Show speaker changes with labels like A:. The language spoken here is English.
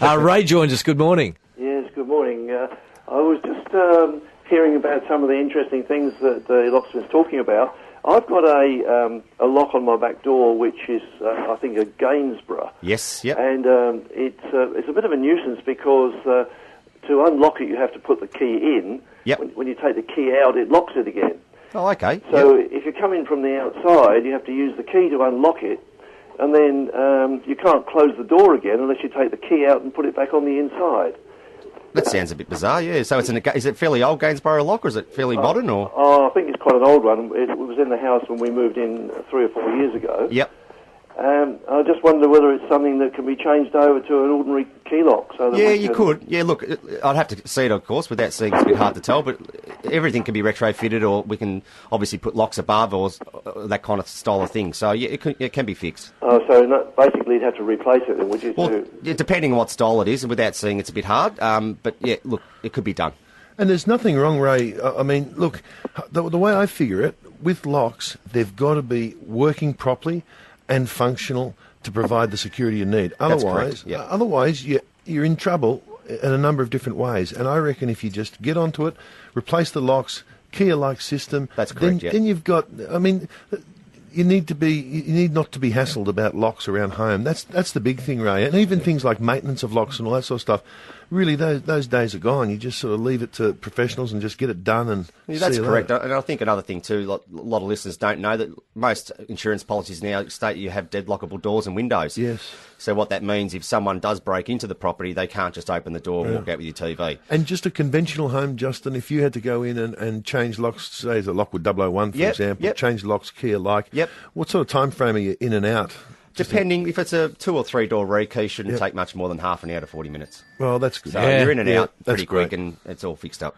A: Ray joins us. Good morning.
B: Yes, good morning. I was just hearing about some of the interesting things that the Locksmiths talking about. I've got a lock on my back door, which is, I think, a Gainsborough.
C: Yes, yep.
B: And it's a bit of a nuisance because to unlock it, you have to put the key in.
C: Yep.
B: When you take the key out, it locks it again.
C: Oh, okay.
B: So if you come in from the outside, you have to use the key to unlock it, and then you can't close the door again unless you take the key out and put it back on the inside.
C: That sounds a bit bizarre, yeah. So is it fairly old Gainsborough lock, or is it fairly modern, or...?
B: Oh, I think it's quite an old one. It was in the house when we moved in 3 or 4 years ago.
C: Yep.
B: I just wonder whether it's something that can be changed over to an ordinary key lock. So that
C: you could. Yeah, look, I'd have to see it, of course. Without seeing, it's a bit hard to tell, but everything can be retrofitted, or we can obviously put locks above, or that kind of style of thing. So, yeah, it can be fixed.
B: Oh, so basically you'd have to replace it then, would you?
C: Well, depending on what style it is, and without seeing, it's a bit hard. But, yeah, look, it could be done.
D: And there's nothing wrong, Ray. I mean, look, the way I figure it, with locks, they've got to be working properly and functional to provide the security you need. Otherwise, you're in trouble in a number of different ways. And I reckon if you just get onto it, replace the locks, key-alike system,
C: that's correct,
D: then you've got. I mean, you need not to be hassled about locks around home. That's the big thing, Ray. And even things like maintenance of locks and all that sort of stuff. Really, those days are gone. You just sort of leave it to professionals and just get it done. And
C: that's correct. And I think another thing too, a lot of listeners don't know that most insurance policies now state you have deadlockable doors and windows.
D: Yes.
C: So what that means, if someone does break into the property, they can't just open the door and walk out with your TV.
D: And just a conventional home, Justin, if you had to go in and change locks, say as a Lockwood 001, for example, change locks, key alike, what sort of time frame are you in and out?
C: Depending, if it's a 2 or 3 door rekey, shouldn't take much more than half an hour to 40 minutes.
D: Well, that's good.
C: So you're in and out pretty quick, and it's all fixed up.